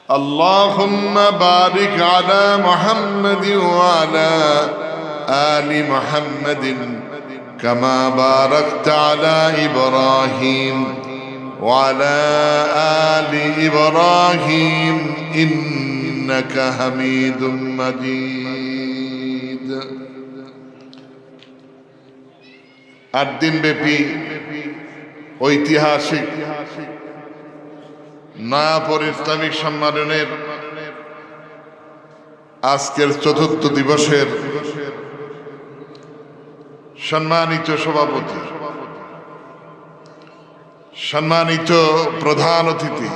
اللهم بارك على محمد وعلى آل محمد كما باركت على إبراهيم وعلى آل إبراهيم إنك حميد مجيد। الدين ব্যাপী ঐতিহাসিক নয়াপর ইসলামিক সম্মেলনের আজকের চতুর্থ দিবসের সম্মানিত সভাপতি, সম্মানিত প্রধান অতিথি,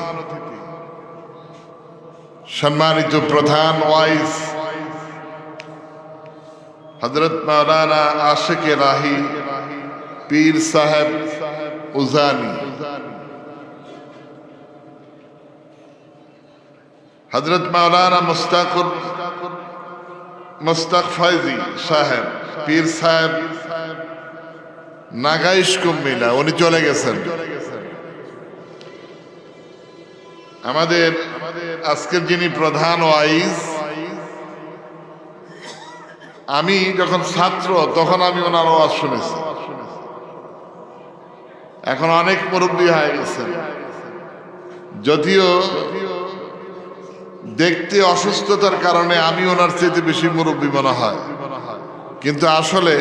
সম্মানিত প্রধান ওয়াইস হযরত মাওলানা আশিক রাহি পীর সাহেব উজানি, হযরত মাওলানা মুস্তাক ফাইজি সাহেব পীর সাহেব নাগাইশ কুমিল্লা, উনি চলে গেছেন। আমাদের আজকের যিনি প্রধান ওয়াইজ, আমি যখন ছাত্র তখন আমি ওনার ওয়াজ শুনেছি। এখন অনেক মুরব্বী হয়ে গেছেন, যদিও দেখতে অসুস্থতার কারণে আমি ওনার চেয়ে বেশি মুরব্বী মনে হয়, কিন্তু আসলে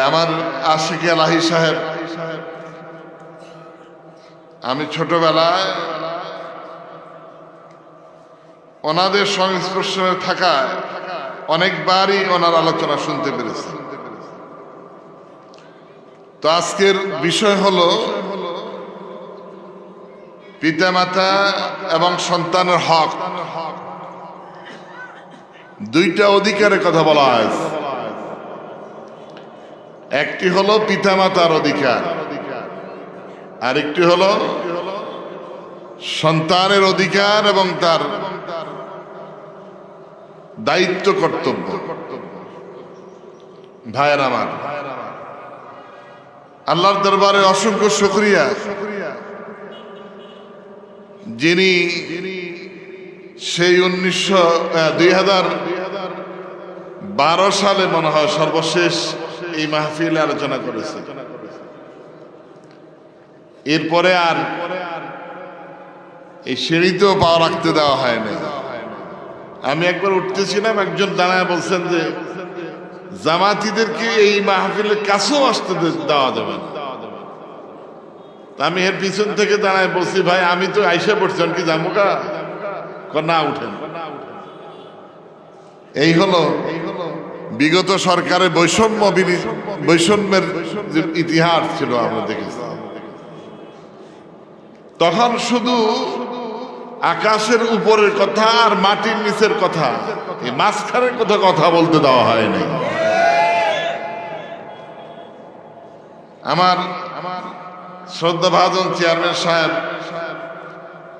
আমার আশিক রাহি সাহেব, আমি ছোটবেলায় ওনাদের সংস্পর্শে থাকায় অনেকবারই ওনার আলোচনা শুনতে পেরেছি। তো আজকের বিষয় হলো পিতামাতা এবং সন্তানের হক। দুইটা অধিকারের কথা বলা হয়েছে, একটি হলো পিতামাতার অধিকার, আরেকটি হলো সন্তানের অধিকার এবং তার দায়িত্ব কর্তব্য। ভাইয়ের আমার, আল্লাহর দরবারে অসংখ্য শুকরিয়া, যিনি সেই 2012 সালে মনে হয় সর্বশেষ এই মাহফিলে আলোচনা করেছে। এরপরে আর এই সিঁড়িতেও পা রাখতে দেওয়া হয় না। আমি একবার উঠতেছিলাম, একজন দাঁড়ায় বলছেন যে জামাতিদেরকে এই মাহফিলের কাছেও আসতে দেওয়া যাবে না। আমি এর পিছন থেকে দাঁড়ায় বলছি, ভাই আমি তো আইসা পড়ছেন কি জামুকা না উঠেন। এই হলো বিগত সরকারের বৈষম্যের ইতিহাস ছিল, আমরা দেখেছি। তখন শুধু আকাশের উপরের কথা আর মাটির নিচের কথা, এই মাঝখানের কথা বলতে দেওয়া হয়নি। আমার শ্রদ্ধাভাজন চেয়ারম্যান সাহেব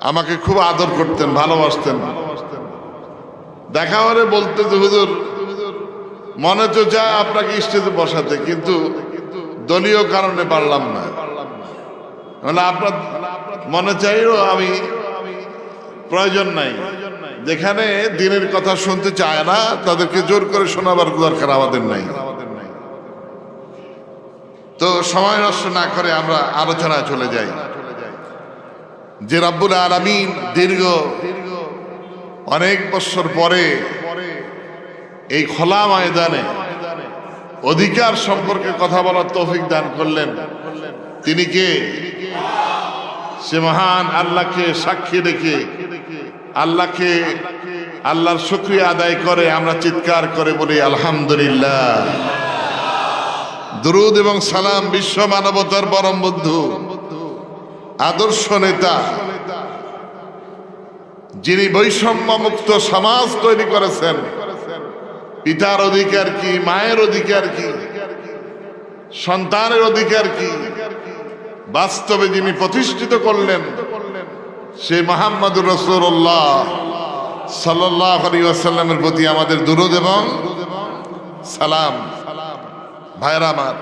আমাকে খুব আদর করতেন, ভালোবাসতেন। দেখা হলে বলতে যে হুজুর মনে তো যা আপনাকে স্টেজে বসাতে, কিন্তু দলীয় কারণে পারলাম না। মানে আপনার মনে চাইও আমি প্রয়োজন নাই, যেখানে দিনের কথা শুনতে চায় না তাদেরকে জোর করে শোনাবার দরকার আমাদের নাই। তো সময় নষ্ট না করে আমরা আলোচনায় চলে যাই। যে রব্বুল আলামিন দীর্ঘ অনেক বছর পরে এই খোলা ময়দানে অধিকার সম্পর্কে কথা বলার তৌফিক দান করলেন, তিনি কে? সে মহান আল্লাহকে সাক্ষী রেখে আল্লাহর শুকরিয়া আদায় করে আমরা চিৎকার করে বলি আলহামদুলিল্লাহ। দুরুদ এবং সালাম বিশ্ব মানবতার পরম বন্ধু, আদর্শ নেতা, যিনি বৈষম্য মুক্ত সমাজ তৈরি করেছেন। পিতার অধিকার কি, মায়ের অধিকার কি, সন্তানের অধিকার কি, বাস্তবে যিনি প্রতিষ্ঠিত করলেন, সে মুহাম্মদুর রাসূলুল্লাহ সাল্লাল্লাহু আলাইহি ওয়াসাল্লামের প্রতি আমাদের দুরূদ এবং সালাম। ভাইরা আমার,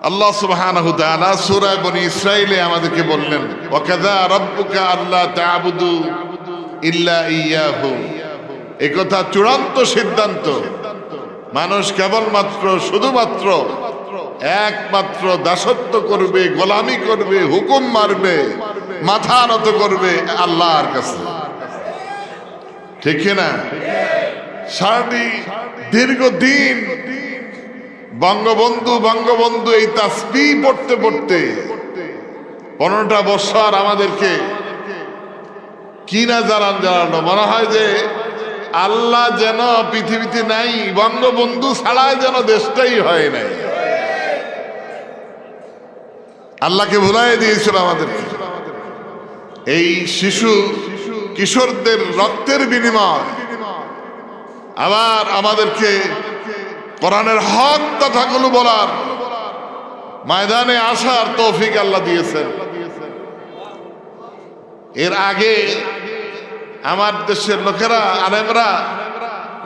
আল্লাহ সুবহানাহু ওয়া তাআলা সূরা বনী ইসরাঈলে আমাদেরকে বললেন ওয়াকাযা রাব্বুকা আল্লা তা'বুদু ইল্লা ইয়াহু। এই কথা চূড়ান্ত সিদ্ধান্ত, মানুষ কেবলমাত্র শুধুমাত্র একমাত্র দাসত্ব করবে, গোলামি করবে, হুকুম মারবে, মাথা নত করবে আল্লাহর কাছে, ঠিক না? সারাটি দীর্ঘদিন বঙ্গবন্ধু এই তাসবিহ পড়তে পড়তে 15টা বছর আমাদেরকে কি না জানানো, মনে হয় যে আল্লাহ যেন পৃথিবীতে নাই, বঙ্গবন্ধু ছাড়াই যেন দেশটাই হয় নাই। আল্লাহকে ভুলাই দিয়েছিল আমাদেরকে। এই শিশু কিশোরদের রক্তের বিনিময় আবার আমাদেরকে কোরআনের হক কথাগুলো বলার, ময়দানে আসার তৌফিক আল্লাহ দিয়েছেন। এর আগে আমার দেশের লোকেরা, আলেমরা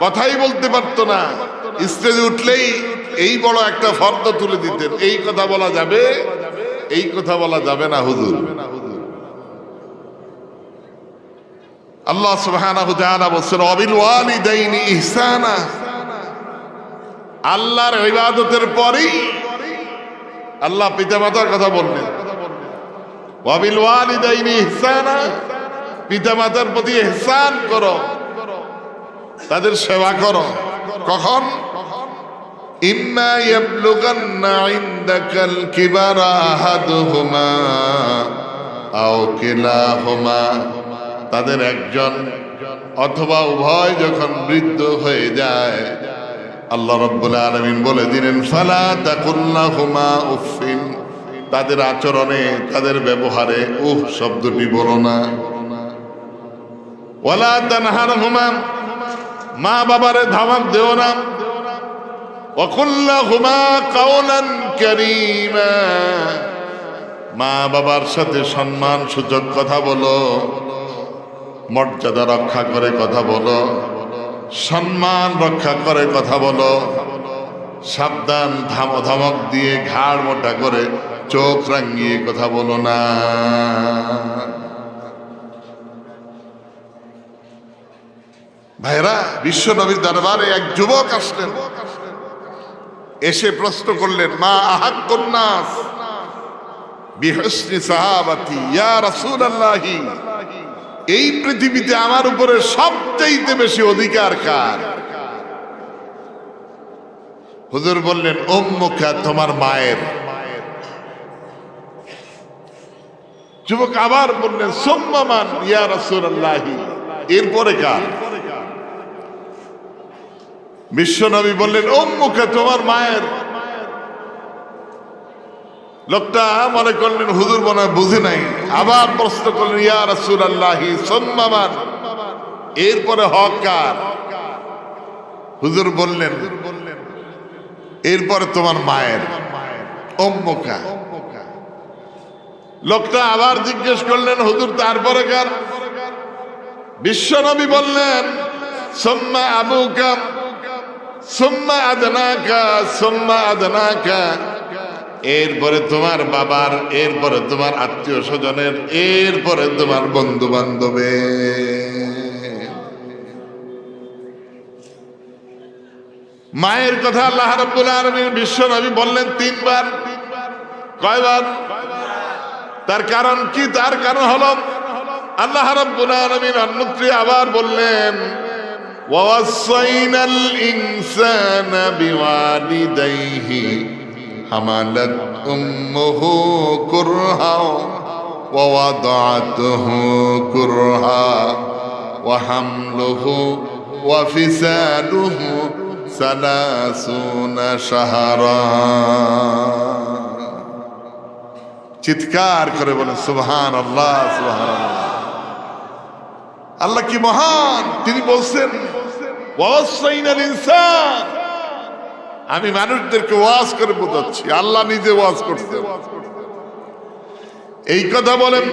কথাই বলতে পারতো না, স্টেজে উঠলেই এই বড় একটা ফর্দ তুলে দিতেন, এই কথা বলা যাবে, এই কথা বলা যাবে না হুজুর। আল্লাহ সুবহানাহু ওয়া তাআলা বলেন ওয়াবিল ওয়ালিদাইনি ইহসানা। আল্লাহর ইবাদতের পরেই আল্লাহ পিতামাতার কথা বললেন। ওয়াবিল ওয়ালিদাইনি ইহসানা, পিতামাতার প্রতি ইহসান করো, তাদের সেবা করো। কখন? ইম্মা ইয়াবলুগান্না ইনদাকাল কিবারা আহাদুহুমা আও কিলাহুমা, তাদের একজন অথবা উভয় যখন বৃদ্ধ হয়ে যায়, আল্লাহ রাব্বুল আলামিন বলে দিলেন ফালা তাকুল্লাহুমা উফিন, তাদের আচরণে, তাদের ব্যবহারে উফ শব্দটি বলো না। ওয়ালা তানহারহুমা, মা বাবারে ধমক দেও না। ওয়া কুল্লাহুমা কাওলান কারীমা, মা বাবার সাথে সম্মান সূচক কথা বলো, মর্যাদা রক্ষা করে কথা বলো, সম্মান রক্ষা করে কথা বলো। সাবধান, ধমক দিয়ে ঘাড় মোটা করে চোখ রাঙিয়ে কথা বলো না। ভাইরা, বিশ্ব নবীর দরবারে এক যুবক আসলেন, এসে প্রশ্ন করলেন মা আহাক্কুন নাস বিহুসনি সাহাবাতি ইয়া রাসূলুল্লাহি, এই পৃথিবীতে আমার উপরে সবচেয়ে বেশি অধিকার কার? হুজুর বললেন উম্মুকা, তোমার মায়ের। যুবক আবার বললেন সুম্মা মান ইয়া রাসূলুল্লাহি, এরপরে কার? বিশ্বনবী বললেন উম্মুকা, তোমার মায়ের। লোকটা মনে করলেন হুজুর মনে হয় বুঝে নাই, আবার প্রশ্ন করলেন ইয়া রাসূলুল্লাহি সুম্মা মান, এরপরে হক কার? হুজুর বললেন এরপরে তোমার মায়ের, উম্মুকা। লোকটা আবার জিজ্ঞেস করলেন হুজুর তারপরে কার? বিশ্বনবী বললেন সুম্মা আবুকা সুম্মা আদনাকা সুম্মা আদনাকা, এরপরে তোমার বাবার, এরপরে তোমার আত্মীয় স্বজনের, এরপরে তোমার বন্ধু বান্ধবের। মায়ের কথা আল্লাহ রাব্বুল আলামিন বিশ্ব নবী বললেন 3 বার। কয়বার? তার কারণ কি? তার কারণ হলো আল্লাহ রাব্বুল আলামিন অন্যত্র আবার বললেন ওয়াসাইনাল ইনসানা বিওয়ালিদাইহি হামালাত উম্মুহু কুরহা ওয়া ওয়াদাতুহু কুরহা ওয়া হামলুহু ওয়া ফিসালুহু 30 শাহরা। চিৎকার করে বলেন সুবহানাল্লাহ, সুবহানাল্লাহ। আল্লাহ কি মহান! তিনি বলছেন ওয়াসাইনাল ইনসান, আমি মানুষদেরকে ওয়াজ করে বোঝাচ্ছি, আল্লাহ নিজে ওয়াজ করছে। এই কথা বলেন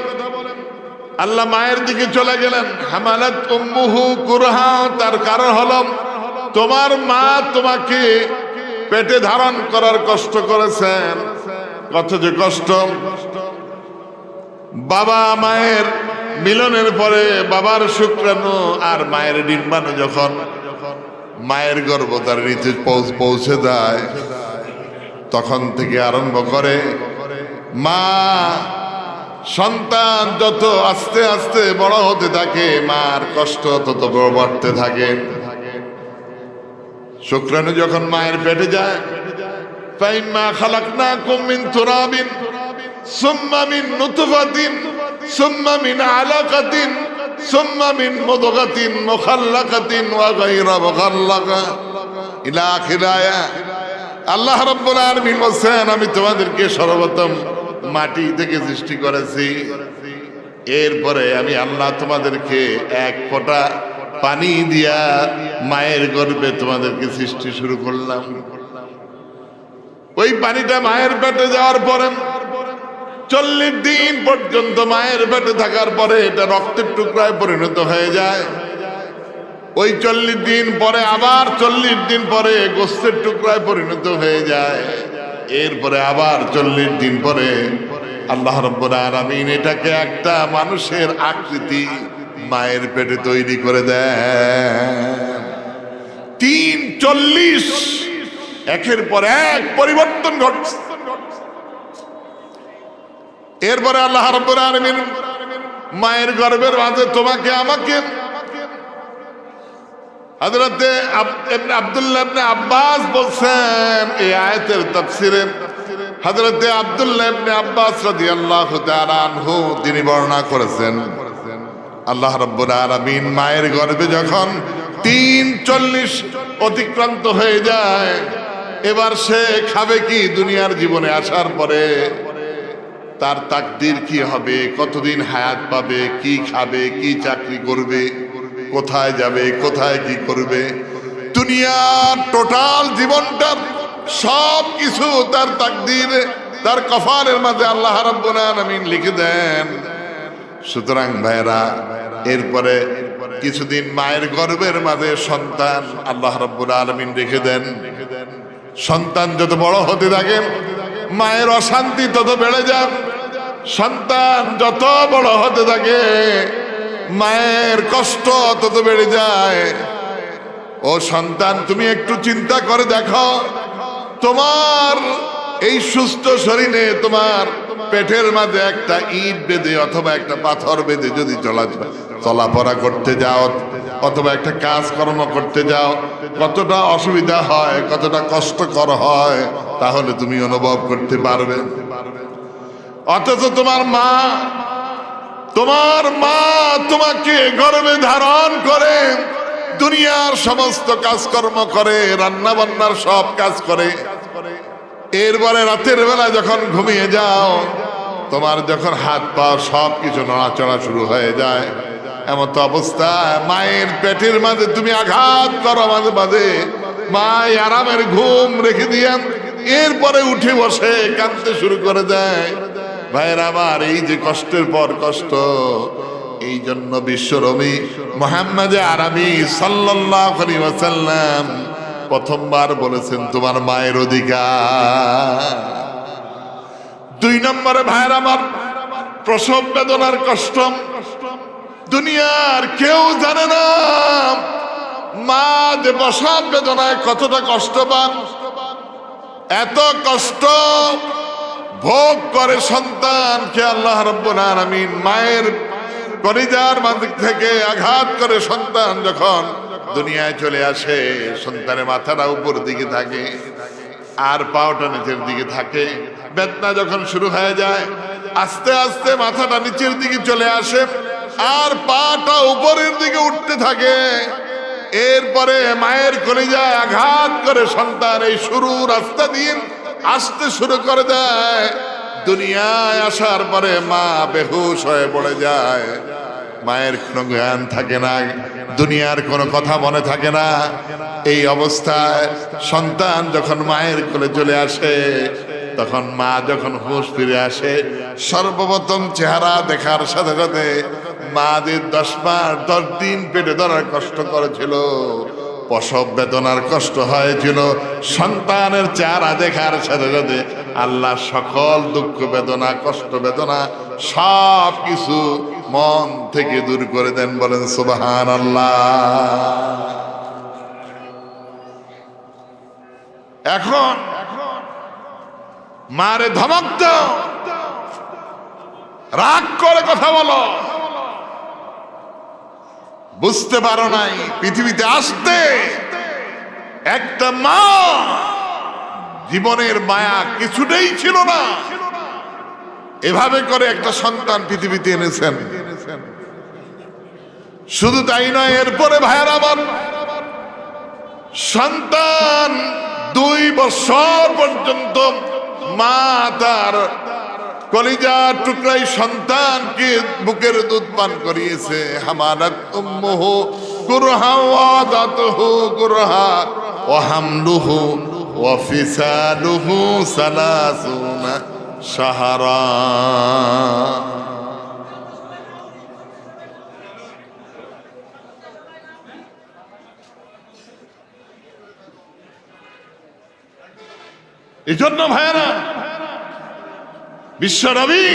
আল্লাহ মায়ের দিকে চলে গেলেন। হামালাত উম্মুহু কুরহা, তার কারণ হলো তোমার মা তোমাকে পেটে ধারণ করার কষ্ট করেছেন, কত যে কষ্ট। বাবা মায়ের মিলনের পরে বাবার শুক্রাণু আর মায়ের ডিম্বাণু যখন মায়ের গর্ভ তার ঋতু পৌঁছে যায়, তখন থেকে আরম্ভ করে মা সন্তান যত আস্তে আস্তে বড় হতে থাকে, মার কষ্ট তত বাড়তে থাকে। শুক্রাণু যখন মায়ের পেটে যায়, ফাইম্মা খালাকনাকুম মিন তুরাবিন সুম্মা মিন নুতফাতিন সুম্মা মিন আলাকাতিন সুম্মা মিন মুদগাতিন মুখাল্লাকাতিন ওয়া গায়রা মুখাল্লাকা ইলা আখির আয়া। আল্লাহ রাব্বুল আলামিন বলেন, আমি তোমাদেরকে সর্বপ্রথম মাটি থেকে সৃষ্টি করেছি, এরপরে আমি আল্লাহ তোমাদেরকে এক ফোঁটা পানি দিয়া মায়ের গর্ভে তোমাদেরকে সৃষ্টি শুরু করলাম। ওই পানিটা মায়ের পেটে যাওয়ার পরে 40 দিন পর্যন্ত মায়ের পেটে থাকার পরে এটা রক্তের টুকরায় পরিণত হয়ে যায়। ওই 40 দিন পরে আবার 40 দিন পরে গোস্তের টুকরায় পরিণত হয়ে যায়। এরপরে আবার 40 দিন পরে আল্লাহ রাব্বুল আলামিন এটাকে একটা মানুষের আকৃতি মায়ের পেটে তৈরি করে দেন। 40 একের পর এক পরিবর্তন ঘটছে। এরপরে আল্লাহ রাব্বুল আলামিন মায়ের গর্ভের মাঝে তোমাকে আমাকে, হযরতে আব্দুল্লাহ ইবনে আব্বাস বলছেন এই আয়াতের তাফসীরে, হযরতে আব্দুল্লাহ ইবনে আব্বাস রাদিয়াল্লাহু তাআলা আনহু তিনি বর্ণনা করেছেন, আল্লাহ রাব্বুল আলামিন মায়ের গর্ভে যখন 40 অতিক্রান্ত হয়ে যায়, এবার সে খাবে কি? দুনিয়ার জীবনে আসার পরে তার তাকদীর কি হবে, কতদিন হায়াত পাবে, কি খাবে, কি চাকরি করবে, কোথায় যাবে, কোথায় কি করবে, দুনিয়ার টোটাল জীবনটার সব কিছু তার তাকদীর, তার কফালের মাঝে আল্লাহ রাব্বুল আলামিন লিখে দেন। সুতরাং ভাইরা, এরপরে কিছুদিন মায়ের গর্ভের মাঝে সন্তান আল্লাহ রাব্বুল আলামিন রেখে দেন। সন্তান যত বড় হতে থাকে মায়ের অশান্তি তত বেড়ে যায়। সন্তান যত বড় হতে থাকে মায়ের কষ্ট তত বেড়ে যায়। ও সন্তান, তুমি একটু চিন্তা করে দেখো, তোমার এই সুস্থ শরীরে তোমার পেটের মাঝে একটা ইট বেঁধে অথবা একটা পাথর বেঁধে যদি চলাফেরা করতে যাও অথবা একটা কাজকর্ম করতে যাও, কতটা অসুবিধা হয়, কতটা কষ্টকর হয়, তাহলে তুমি অনুভব করতে পারবে। অথচ তোমার মা তোমাকে গর্ভে ধারণ করে দুনিয়ার সমস্ত কাজকর্ম করে, রান্না বান্নার সব কাজ করে। এরপরে রাতের বেলা যখন ঘুমিয়ে যাও, তোমার যখন হাত পা সব কিছু নড়াচড়া শুরু হয়ে যায়, এমন তো অবস্থায় মায়ের পেটের মাঝে তুমি আঘাত করো মাঝে মাঝে, মা আরামের ঘুম রেখে দিয়ে এরপরে উঠে বসে কাঁদতে শুরু করে দেয়। ভাইরা আমার, এই যে কষ্টের পর কষ্ট, এই জন্য বিশ্বনবী মুহাম্মদ আরবি সাল্লাল্লাহু আলাইহি ওয়াসাল্লাম প্রথমবার বলেছেন তোমার মায়ের অধিকার। 2 নম্বরে ভাইরা আমার, প্রসব বেদনার কষ্ট দুনিয়ার কেউ জানে না। মা যে প্রসব বেদনায় কতটা কষ্ট পান, এত কষ্ট ভোগ করে সন্তানকে আল্লাহ রাব্বুল আলামিন মায়ের কলিজার মাঝ থেকে আঘাত করে সন্তান যখন দুনিয়ায় চলে আসে, সন্তানের মাথাটা উপর দিকে থাকে আর পাওটা নিচের দিকে থাকে। বেদনা যখন শুরু হয়ে যায়, আস্তে আস্তে মাথাটা নিচের দিকে চলে আসে আর পাটা উপরের দিকে উঠতে থাকে। এরপরে মায়ের কলিজায় আঘাত করে সন্তান এই শুরু রাস্তা দিয়ে আসতে শুরু করে দেয়। দুনিয়ায় আসার পরে মা বেহুশ হয়ে পড়ে যায়, মায়ের কোনো জ্ঞান থাকে না, দুনিয়ার কোনো কথা মনে থাকে না। এই অবস্থায় সন্তান যখন মায়ের কোলে চলে আসে, তখন মা যখন হুঁশ ফিরে আসে, সর্বপ্রথম চেহারা দেখার সাথে সাথে মাদের 10 মাস 10 দিন পেটে ধরার কষ্ট করেছিল, প্রসব বেদনার কষ্ট হয়েছিল, সন্তানের চেহারা দেখার সাথে সাথে আল্লাহ সকল দুঃখ বেদনা কষ্ট বেদনা সব কিছু মন থেকে দূর করে দেন। বলেন সুবহানাল্লাহ। এখন মারে ধমক দাও, রাগ করে কথা বলো, বুঝতে পারো নাই পৃথিবীতে আসতে একটা মা জীবনের মায়া কিছুটাই ছিল না, এভাবে করে একটা সন্তান পৃথিবীতে এনেছেন। শুধু তাই নয়, এরপরে ভাইয়ের আমার সন্তান 2 বছর পর্যন্ত মা তার কলিজার টুকরাই সন্তানকে বুকের দুধ পান করিয়েছে। হামালাত উম্মুহু কুরহা ওয়া দাতুহু কুরহা ওয়া হামলুহু ওয়া ফিসালুহু 30 শাহরা। এজন্য ভাইরা বিশ্বনবী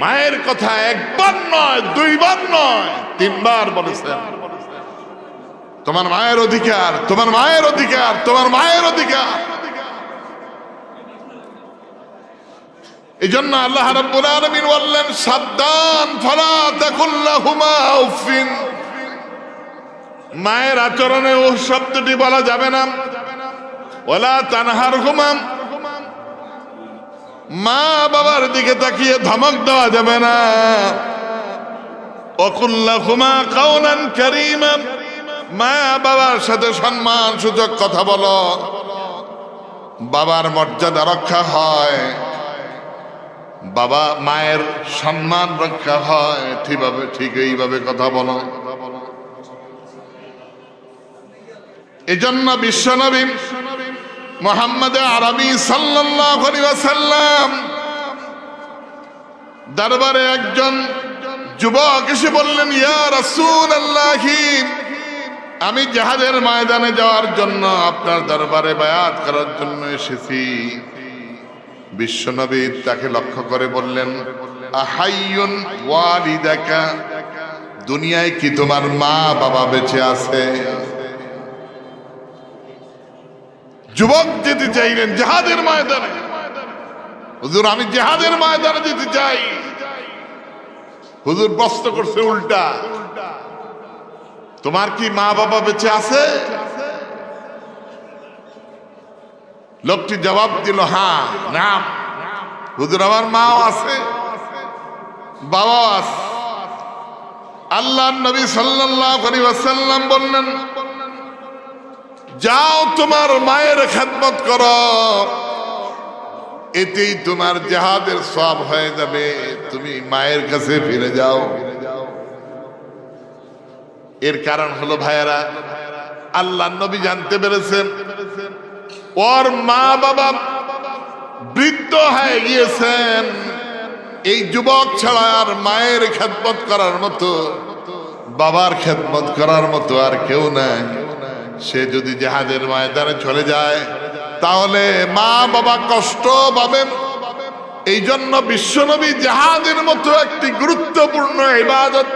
মায়ের কথা একবার নয়, 2 বার নয়, 3 বার বলেছেন, তোমার মায়ের অধিকার, তোমার মায়ের অধিকার, তোমার মায়ের অধিকার। এই জন্য আল্লাহ রাব্বুল আলামিন বললেন, সাবধান, ফালা তাকুল লাহুমা উফিন। মায়ের আচরণে ও শব্দটি বলা যাবে না। ওয়ালা তানহারহুমা, মা বাবার দিকে তাকিয়ে ধমক দেওয়া যাবে না। ওয়াকুল লাহুমা কাওলান কারীমা, মা বাবার সাথে সম্মান সূচক কথা বলো, বাবার মর্যাদা রক্ষা হয়, বাবা মায়ের সম্মান রক্ষা হয়, ঠিক এইভাবে কথা বলো। এজন্য বিশ্বনবী মুহাম্মদ আরবি সাল্লাল্লাহু আলাইহি ওয়াসাল্লাম দরবারে একজন যুবক এসে বললেন, ইয়া রাসূলুল্লাহ, আমি জিহাদের ময়দানে যাওয়ার জন্য আপনার দরবারে বায়াত করার জন্য এসেছি। বিশ্বনবী তাকে লক্ষ্য করে বললেন, আহাইয়ুন ওয়ালিদাকা, দুনিয়ায় কি তোমার মা বাবা বেঁচে আছে? যুবক যেতে চাইলেন জিহাদের ময়দানে। হুজুর, আমি জিহাদের ময়দানে যেতে চাই। হুজুর প্রশ্ন করছে উল্টা, তোমার কি মা বাবা বেঁচে আছে? লোকটি জবাব দিল, হ্যাঁ, নাম হুজুর, আমার মাও আছে, বাবাও আছে। আল্লাহর নবী সাল্লাল্লাহু আলাইহি ওয়াসাল্লাম বললেন, যাও তোমার মায়ের খেদমত করো, এতেই তোমার জিহাদের সওয়াব হয়ে যাবে, তুমি মায়ের কাছে ফিরে যাও। এর কারণ হলো ভাইয়েরা, আল্লাহর নবী জানতে পেরেছেন ওর মা বাবা বৃদ্ধ হয়ে গিয়েছেন, এই যুবক ছাড়া আর মায়ের খেদমত করার মতো, বাবার খেদমত করার মতো আর কেউ নাই। সে যদি জিহাদের ময়দানে চলে যায় তাহলে মা বাবা কষ্ট পাবেন। এই জন্য বিশ্বনবী জিহাদের মতো একটি গুরুত্বপূর্ণ ইবাদত,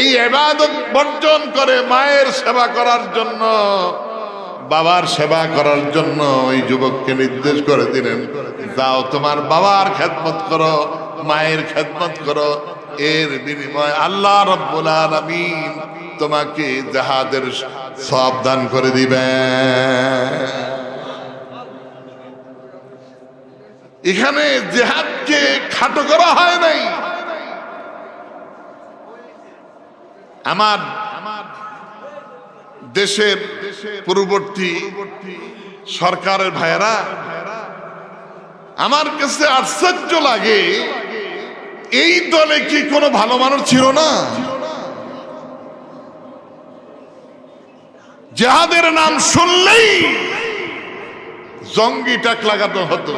এই ইবাদত বর্জন করে মায়ের সেবা করার জন্য, বাবার সেবা করার জন্য ওই যুবককে নির্দেশ করে দিলেন, যাও তোমার বাবার খেদমত করো, মায়ের খেদমত করো, এর বিনিময়ে আল্লাহ রাব্বুল আলামিন তোমাকে জিহাদের সওয়াব দান করে দিবেন। এখানে জিহাদকে খাটো করা হয় নাই। আমার দেশের পূর্ববর্তী সরকারের ভাইয়েরা, আমার কাছে আশ্চর্য লাগে, এই দলে কি কোনো ভালো মানুষ ছিল না? জিহাদের নাম শুনলেই জঙ্গি টাক লাগাতে হতো।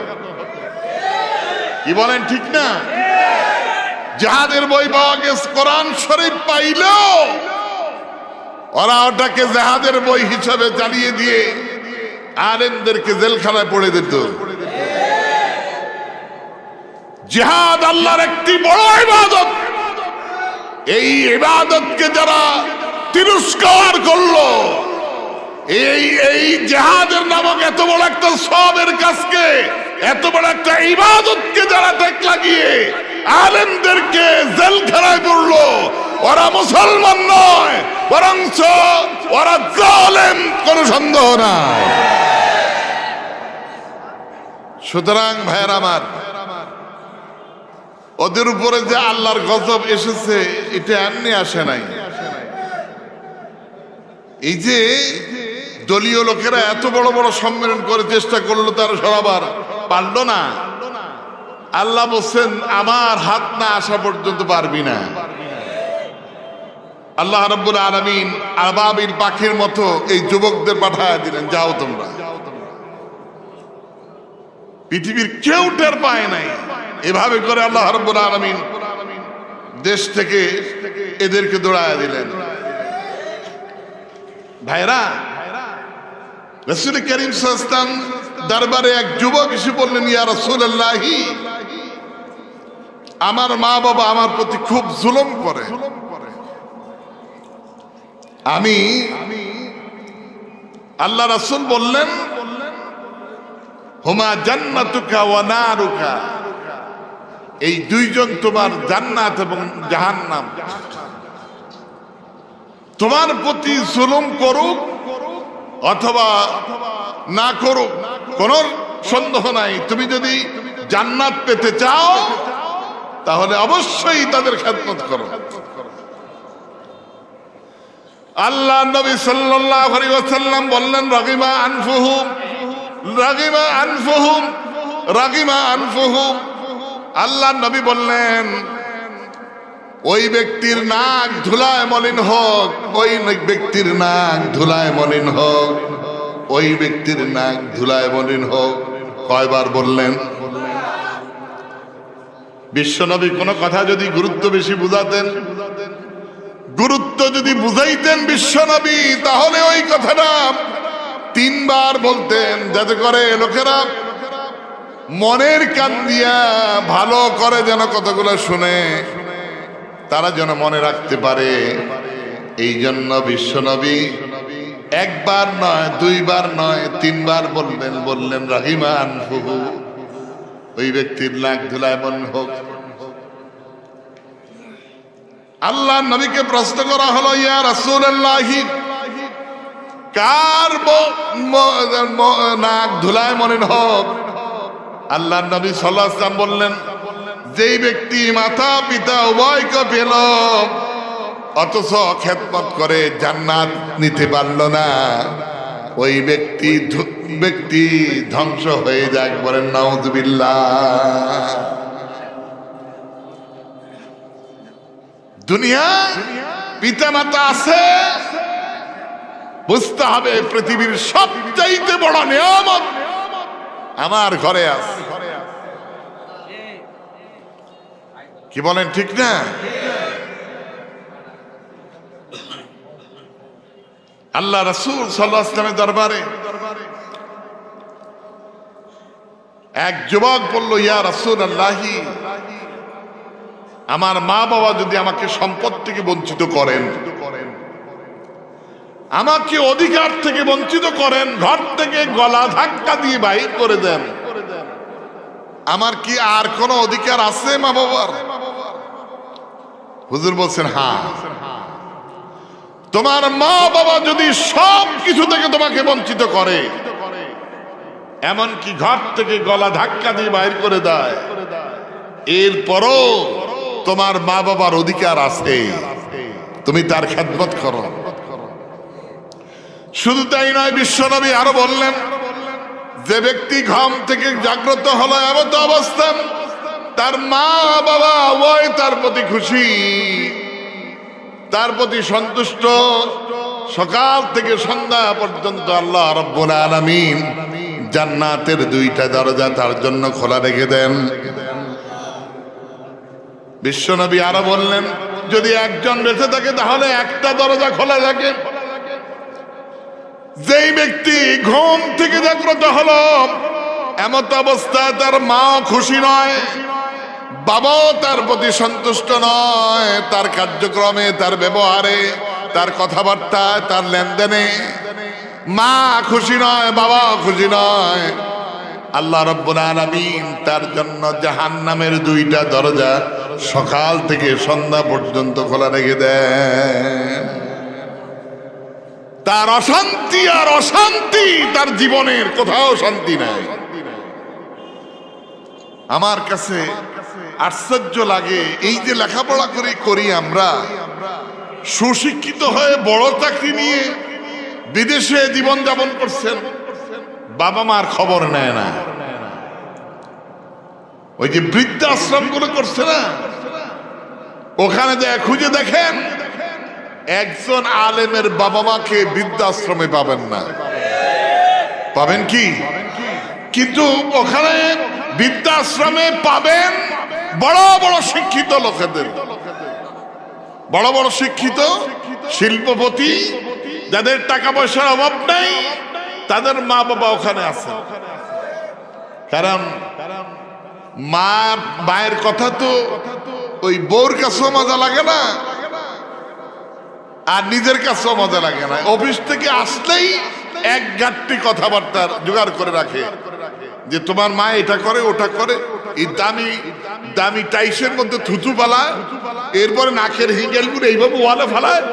কি বলেন, ঠিক না? জিহাদের বই পাওয়া গেছে, কোরআন শরীফ পাইলেও ওরা ওটাকে জিহাদের বই হিসাবে চালিয়ে দিয়ে আলেমদেরকে জেলখানায় পড়ে দিত। জিহাদ আল্লাহর একটি বড় ইবাদত। এই ইবাদতকে যারা তিরস্কার করলো, এই জিহাদের নামক এত বড় একটা সওয়াবের কাজকে, এত বড় একটা ইবাদতকে যারা টেক লাগিয়ে আলেমদেরকে জেলখানায় পড়লো, ওরা মুসলমান নয়, বরঞ্চ ওরা জালেম, কোনো সন্দেহ নাই। সুতরাং ভাইয়ের আমার, ওদের উপরে যে আল্লাহর গজব এসেছে এটা এমনি আসে নাই। এই যে দলীয় লোকেরা এত বড় বড় সম্মেলন করে চেষ্টা করলো, তারা সরাবার পারল না। আল্লাহ বলছেন আমার হাত না আসা পর্যন্ত পারবি না। আল্লাহ রাব্বুল আলামিন আবাবিল পাখির মতো এই যুবকদের পাঠায় দিলেন, যাও তোমরা। পৃথিবীর কেউ টের পায় নাই। এভাবে করে আল্লাহ রাব্বুল আলামিন দেশ থেকে এদেরকে দৌড়ায় দিলেন। ভাইরা, রাসূল করিম সাল্লাল্লাহু আলাইহি ওয়াসাল্লাম দরবারে এক যুবক এসে বললেন, ইয়া রাসূলুল্লাহ, আমার মা বাবা আমার প্রতি খুব জুলুম করে, আমি আল্লাহ রাসূল বললেন, হুমা জান্নাতুকা ওয়া নারুকা, এই দুইজন তোমার জান্নাত এবং জাহান্নাম। তোমার প্রতি জুলুম করুক অথবা না করুক কোন সন্দেহ নাই, তুমি যদি জান্নাত পেতে চাও তাহলে অবশ্যই তাদের খেদমত করো। আল্লাহ নবী সাল্লাল্লাহু আলাইহি ওয়াসাল্লাম বললেন, রাগিমা আনফুহুম, রাগিমা আনফুহুম, রাগিমা আনফুহুম। আল্লাহ নবী বললেন, ওই ব্যক্তির নাক ধুলায় মলিন হোক, ওই ব্যক্তির নাক ধুলায় মলিন হোক, ওই ব্যক্তির নাক ধুলায় মলিন হোক। কয়বার বললেন? বিশ্বনবী কোনো কথা যদি গুরুত্ব বেশি বুঝাতেন, গুরুত্ব যদি বুঝাইতেন বিশ্বনবী, তাহলে ওই কথাটা তিনবার বলতেন, যাতে করে লোকেরা মনের কান দিয়া ভালো করে যেন কতগুলো শুনে, তারা যেন মনে রাখতে পারে। এই জন্য বিশ্বনবী একবার নয়, দুইবার নয়, তিনবার বললেন রাহিমা আনফুহু, ওই ব্যক্তির নাক ধুলায় মলিন হোক। আল্লাহ নবীকে প্রশ্ন করা হলো, ইয়া রাসূলুল্লাহ, কার নাক ধুলায় মলিন হোক? আল্লাহ নবী সাল্লাল্লাহু আলাইহি ওয়াসাল্লাম বললেন, যেই ব্যক্তি মাতা পিতা উভয়কে পেল অথচ খেদমত করে জান্নাত নিতে পারল না, ওই ব্যক্তি ধ্বংস হয়ে যাক। বলেন নাউযুবিল্লাহ। দুনিয়া পিতা মাতা আছে, বুঝতে হবে পৃথিবীর সবচাইতে বড় নিয়ামত আমার ঘরে আছে। কি বলেন, ঠিক না? আল্লাহ রাসূল সাল্লাল্লাহু আলাইহি ওয়াসাল্লামের দরবারে এক যুবক বলল, ইয়া রাসূলুল্লাহ, আমার মা বাবা যদি আমাকে সম্পদ থেকে বঞ্চিত করেন, আমাকে অধিকার থেকে বঞ্চিত করেন, ঘর থেকে গলা ধাক্কা দিয়ে বাইর করে দেন, আমার কি আর কোনো অধিকার আছে মা বাবার? হুজুর বলছেন, হ্যাঁ, তোমার মা বাবা যদি সব কিছু থেকে তোমাকে বঞ্চিত করে, এমনকি ঘর থেকে গলা ধাক্কা দিয়ে বাইর করে দেয়, এরপরও তোমার মা বাবার অধিকার আছে, তুমি তার খেদমত করো। শুধু তাই নয়, বিশ্বনবী আরো বললেন, যে ব্যক্তি ঘুম থেকে জাগ্রত হলো এমত অবস্থা তার মা বাবা ওই তার প্রতি খুশি, তার প্রতি সন্তুষ্ট, সকাল থেকে সন্ধ্যা পর্যন্ত আল্লাহ রাব্বুল আলামিন জান্নাতের দুইটা দরজা তার জন্য খোলা রেখে দেন। বিশ্বনবী আরো বললেন, যদি একজন বেঁচে থাকে তাহলে একটা দরজা খোলা থাকে। যেই ব্যক্তি ঘুম থেকে জাগ্রত হলো এমত অবস্থায় তার মাও খুশি নয়, বাবাও তার প্রতি সন্তুষ্ট নয়, তার কার্যক্রমে, তার ব্যবহারে, তার কথাবার্তায়, তার লেনদেনে। মা খুশি নয়, বাবাও খুশি নয়। আল্লাহ রাব্বুল আলামিন তার জন্য জাহান্নামের দুইটা দরজা সকাল থেকে সন্ধ্যা পর্যন্ত খোলা রেখে দেন। তার অশান্তি আর অশান্তি, তার জীবনের কোথাও শান্তি নাই। আমার কাছে আশ্চর্য লাগে, এই যে লেখাপড়া করি আমরা, সুশিক্ষিত হয়ে বড় চাকরি নিয়ে বিদেশে জীবন যাপন করছেন, বাবা মার খবর নেয় না। ওই যে বৃদ্ধাশ্রম গুলো করছে না, ওখানে খুঁজে দেখেন, একজন আলেমের বাবা মাকে বৃদ্ধাশ্রমে পাবেন না। পাবেন কি? কিন্তু ওখানে বৃদ্ধাশ্রমে পাবেন বড় বড় শিক্ষিত লোকেদের, বড় বড় শিক্ষিত শিল্পপতি, যাদের টাকা পয়সার অভাব নাই, তাদের মা বাবা ওখানে আছে। কারণ মায়ের কথা তো ওই বউর কাছেও মজা লাগে না, আর নিজের কাছেও মজা লাগে না। অফিস থেকে আসলেই এক গাঁটটি কথাবার্তার জোগাড় করে রাখে, যে তোমার মা এটা করে, ওটা করে, এই দামি দামি টাইসের মধ্যে থুতু পালায়, এরপরে নাকের হিঙ্গেল গুলো এইভাবে ওয়ালে ফালায়।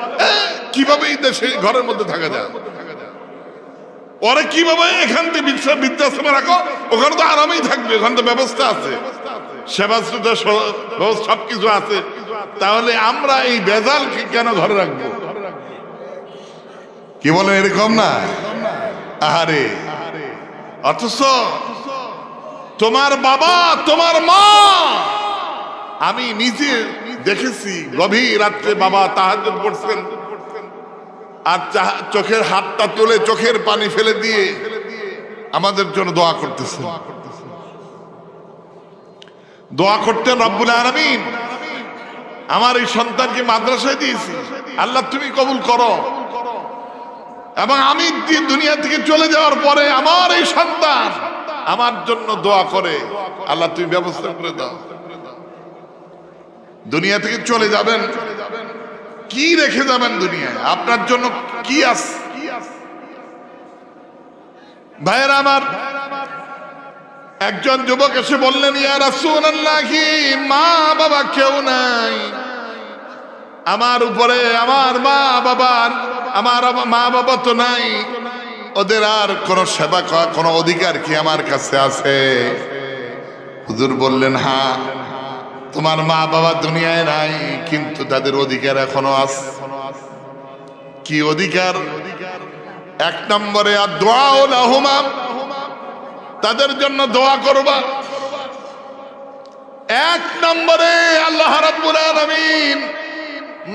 কিভাবে এই দেশে ঘরের মধ্যে থাকা যায়? ওরা কিভাবে এখান থেকে বৃদ্ধাশ্রমে রাখো, ওখানে তো আরামেই থাকবে, ওখানে তো ব্যবস্থা আছে, সেবা সবকিছু আছে। তাহলে আমরা এই বেজাল কেন ঘরে রাখবো? কি বলেন, এরকম না? আহারে, অথচ তোমার বাবা, তোমার মা, আমি নিজে দেখেছি গভীর রাত্রে বাবা তাহাজ্জুদ পড়ছেন, আর চোখের হাতটা তুলে চোখের পানি ফেলে দিয়ে আমাদের জন্য দোয়া করতেছেন। দোয়া করতেন, রব্বুল আলামিন আমার এই সন্তানকে মাদ্রাসায় দিয়েছি, আল্লাহ তুমি কবুল করো, এবং আমি দুনিয়া থেকে চলে যাওয়ার পরে আমার এই সন্তান আমার জন্য দোয়া করে, আল্লাহ তুমি ব্যবস্থা করে দাও। দুনিয়া থেকে চলে যাবেন, কি রেখে যাবেন দুনিয়ায়? আপনার জন্য কি আছে? ভাইয়েরা আমার, একজন যুবক এসে বললেন, ইয়া রাসূলুল্লাহ, মা বাবা কেউ নাই আমার উপরে, আমার মা বাবা তো নাই, ওদের আর কোন সেবা করার কোন অধিকার কি আমার কাছে আছে? হুজুর বললেন, হ্যাঁ, তোমার মা বাবা দুনিয়ায় নাই, কিন্তু তাদের অধিকার এখনো আছে। কি অধিকার? এক নম্বরে আদ-দুআ লাহুমা, তাদের জন্য দোয়া করবা। এক নম্বরে আল্লাহ রাব্বুল আলামিন,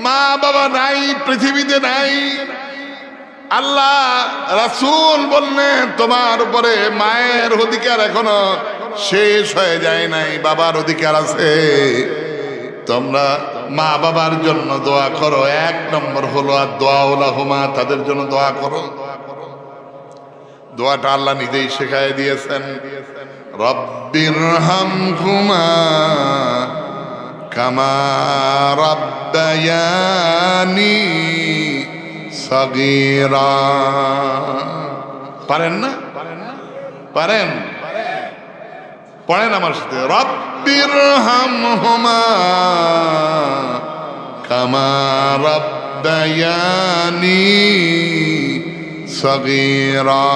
মা বাবা নাই, পৃথিবীতে নাই, আল্লাহ রাসূল বললেন তোমার উপরে মায়ের অধিকার এখনো শেষ হয়ে যায় নাই, বাবার অধিকার আছে, তোমরা মা বাবার জন্য দোয়া করো। এক নম্বর হলো আদ-দুআ লাহুমা, তাদের জন্য দোয়া করো। দোয়াটা আল্লাহ নিজেই শেখায় দিয়েছেন, রব্বিরহামহুমা কামা রাব্বায়ানি সগীরা। পারেন না? পারেন? পড়েন আমার সাথে, রব্বিরহামহুমা কামা রাব্বায়ানি সগীরা।